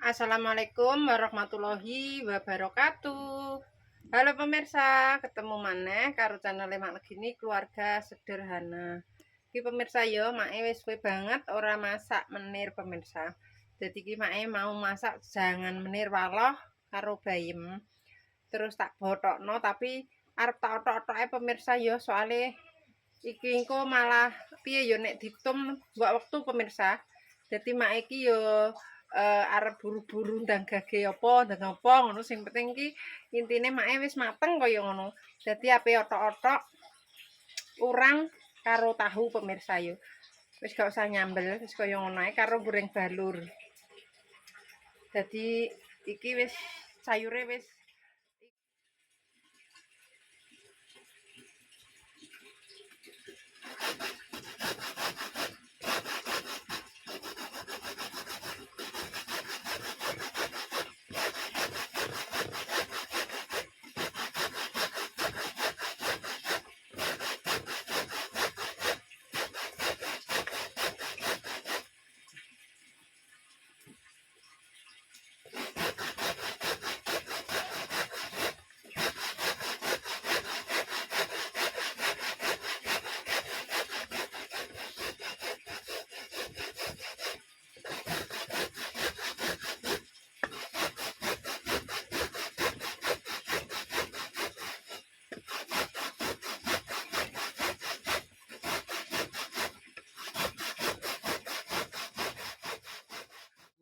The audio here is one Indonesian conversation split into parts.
Assalamualaikum warahmatullahi wabarakatuh. Halo pemirsa, ketemu maneh karo channel Mak Legini Keluarga Sederhana. Iki pemirsa yo, mae wis suwe banget ora masak menir pemirsa. Jadi iki mae mau masak jangan menir waloh karo bayem. Terus tak botokno tapi arep tak otok-otoke pemirsa yo, soalnya iki engko malah piye yo nek ditum mbok wektu pemirsa. Dadi mak iki yo arep buru-buru ndang gage apa ngono, sing penting iki intine make wis mateng kaya ngono. Dadi ape otok-otok urang karo tahu pemirsa yo. Wis gak usah nyambel, wis kaya ngono ae karo goreng balur. Dadi iki wis sayure wis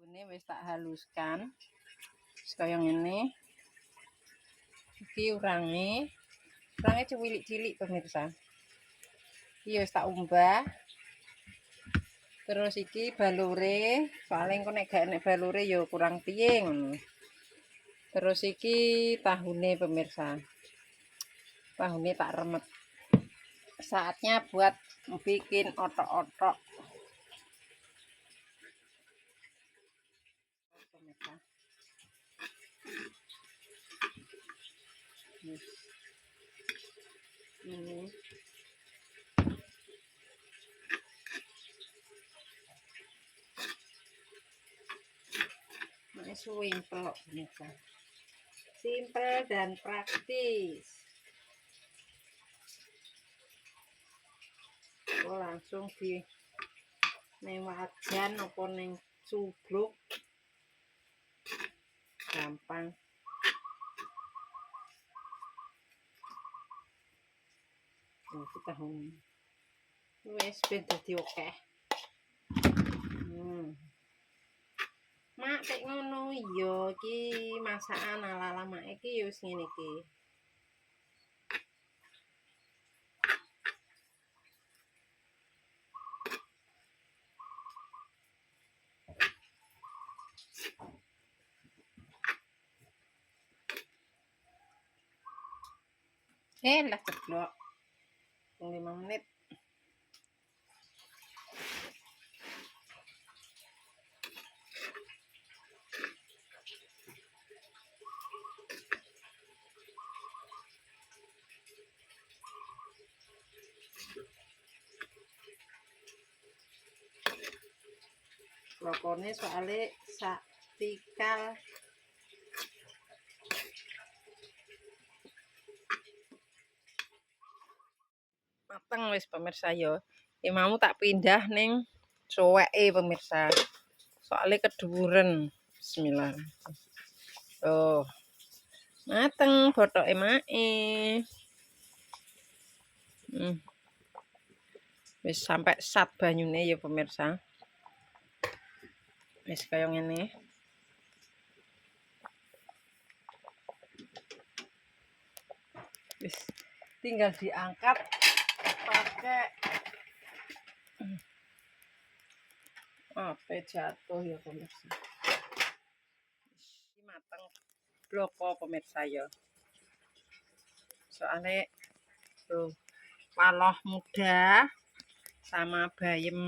ini wis tak haluskan. Wis kaya ngene. Iki urange cilik-cilik pemirsa. Iki wis tak umbah. Terus iki balure, paling kok nek gak enek balure ya kurang piye ngono. Terus iki tahune pemirsa. Tahune tak remet. Saatnya buat bikin otok-otok. Pemirsa. Ini. Simple pemirsa. Simple dan praktis. Oh, langsung di neng wajan apa neng cubruk gampang. Iki tahu wis ben dadi akeh. Mak tek ngono iya iki masakan ala-ala mak iki ya wis ngene iki. Lah ceblok. 5 menit. Lokone soalnya sak tikal mateng wis pemirsa yo. Mau tak pindah ning cuweke pemirsa. Soalnya keduren. Bismillah. Oh. Mateng botoke mae. Wis sampai sat banyune ya pemirsa. Wis kaya ngene. Wis tinggal diangkat pakai apa jatuh ya pemirsa. Ini mateng bloko pemirsa ya. Soalnya tuh waloh muda sama bayem.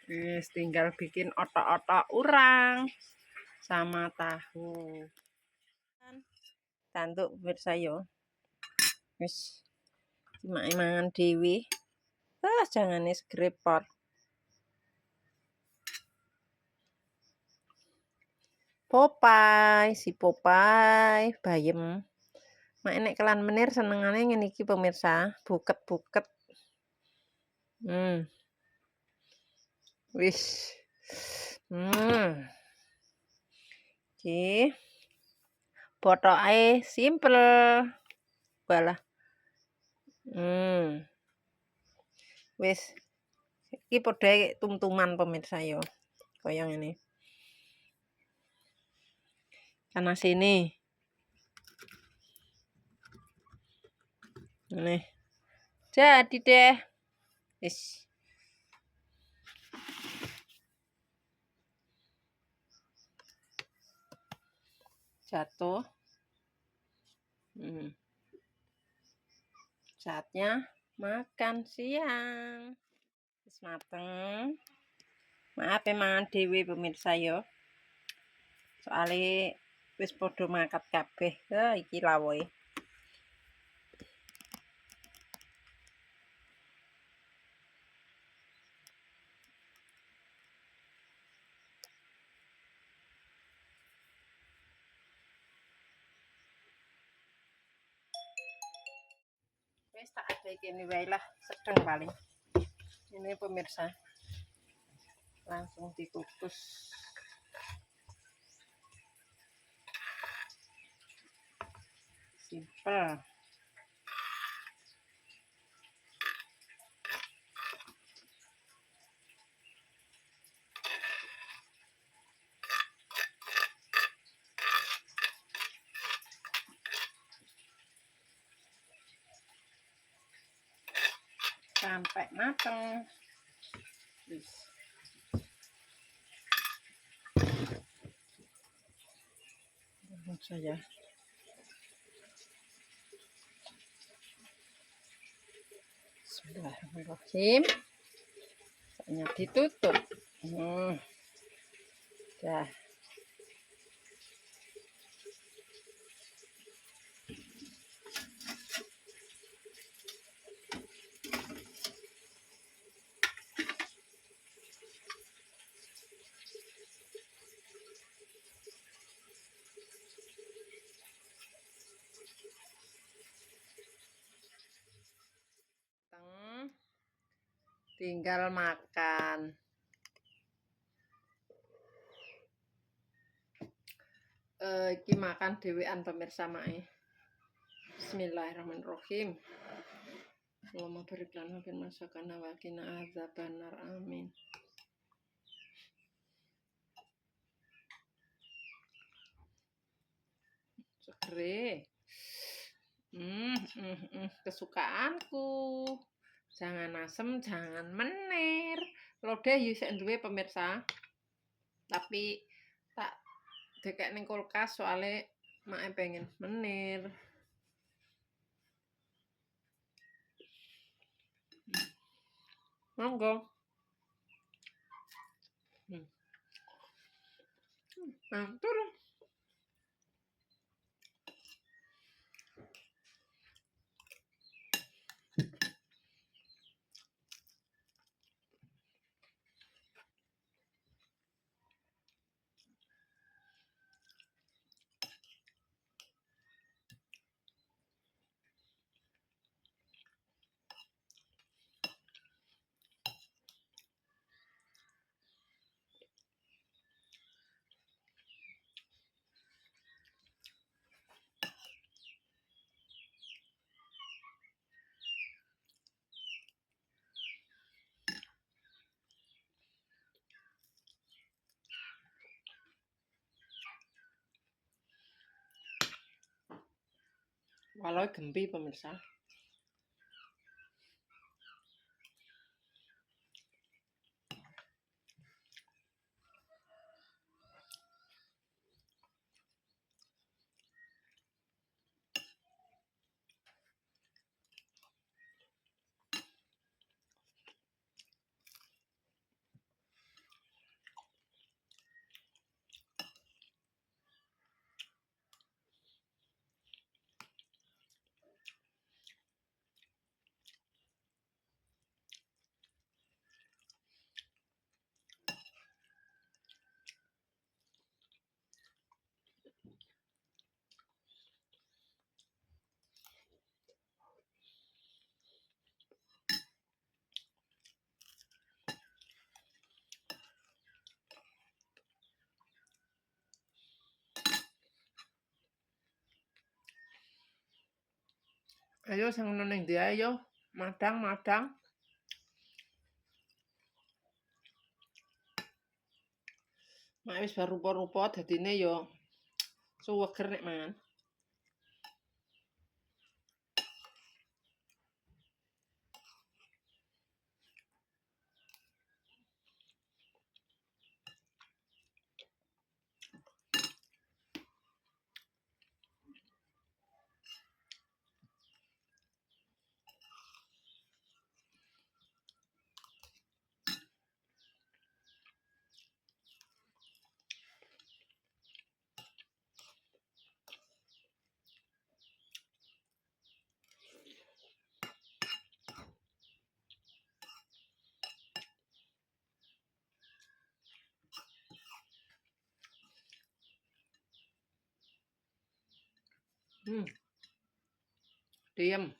Wis tinggal bikin otok-otok urang sama tahu. Tanduk pemirsa yo. Wis mangan dhewe. Jangane segrepot. Popeye, si Popeye bayem. Mak nek kelan menir senengane ngene iki pemirsa, buket-buket. Wis. Iki bothoke simpel. Walah. Wis. Iki padha tum-tuman pemirsa yo. Kaya ngene. Kana sini. Nih. Jadi deh. Wis. Jatuh. Saatnya makan siang. Wis mateng. Maaf mangan dhewe pemirsa yo. Soale wis padha makat kabeh. Iki lawoe. Wis tak adai kene wae lah, sedeng paling. Ini pemirsa. Langsung dikukus. Simpel. Sampai mateng. Wis. Saja. Bismillahirrahmanirrahim. Saatnya ditutup. Dah. Tinggal makan. Iki makan dhewean pemirsa mae. Bismillahirrahmanirrahim. Allahumma barik lana fil masakana wa qina adzabannar. Amin. Segere. Kesukaanku. Jangan asem, jangan menir. Lodeh yo sik duwe pemirsa. Tapi tak dekek ning kulkas soalnya mak pengen menir. Monggo. Mantul. Walau gempi pemirsa. Ayo sing ngono ning ndi ayo. Madang. Mak wis bar rupa-rupa dadine yo suweger nek mangan. Diem.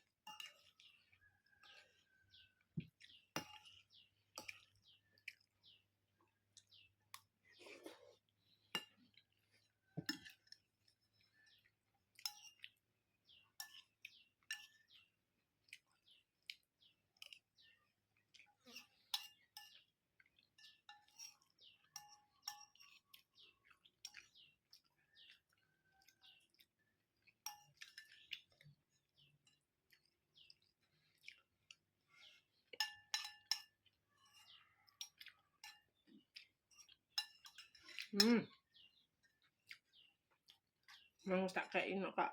Mau tak kei no Kak.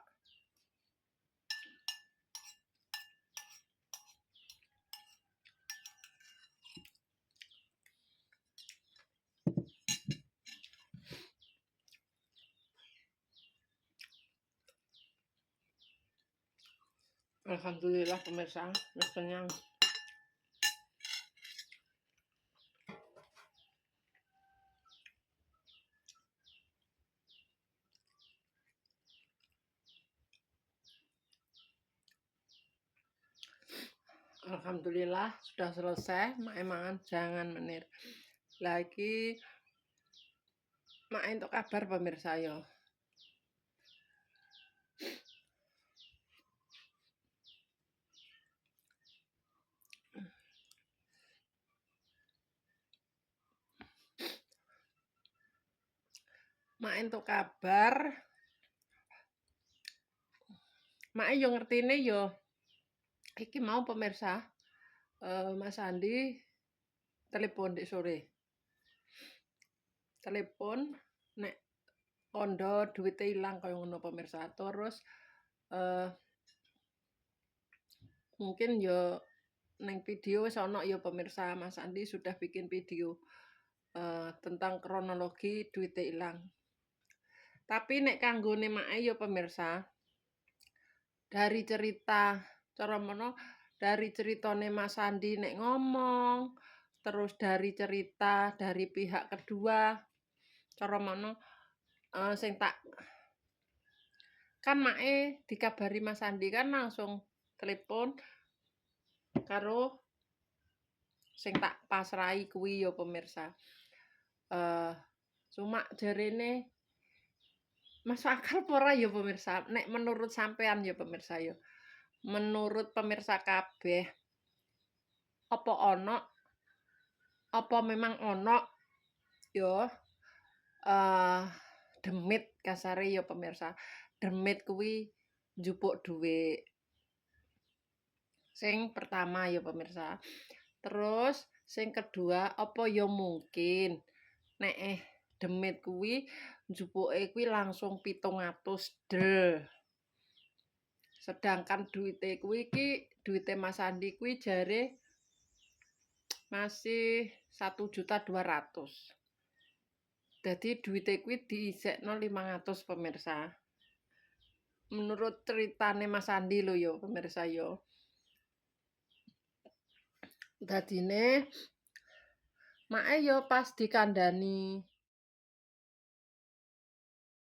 Alhamdulillah pemirsa, wis kenyang. Alhamdulillah sudah selesai. Mak mangan jangan menir. Lagi mak entuk kabar pemirsa yo. Mak entuk kabar. Mak yo ngertine yo. Iki mau pemirsa. Mas Andi telepon di sore. Telepon nek kondo duitnya hilang kaya ngono pemirsa. Terus mungkin yo neng video wis ana ya pemirsa, Mas Andi sudah bikin video tentang kronologi duitnya hilang. Tapi nek kanggone make ya pemirsa, dari cerita cara mono dari ceritane Mas Andi nek ngomong, terus dari cerita dari pihak kedua, cara mono sing tak kan make dikabari Mas Andi kan langsung telepon karo sing tak pasrai kuwi ya pemirsa. Cuma jarene masuk akal apa ora ya pemirsa? Nek menurut sampean ya pemirsa ya. Menurut pemirsa kabeh apa ono apa memang ono ya demit kasare ya pemirsa. Demit kuwi njupuk duit. Sing pertama ya pemirsa. Terus sing kedua apa ya mungkin nek demit kuwi njupuke kuwi langsung 700 del. Sedangkan duite kuwi iki duite Mas Andi kuwi jare masih 1.200.000. Jadi duite kuwi diisekno 500 pemirsa. Menurut ceritane Mas Andi lho ya pemirsa ya. Dadine make yo pas dikandani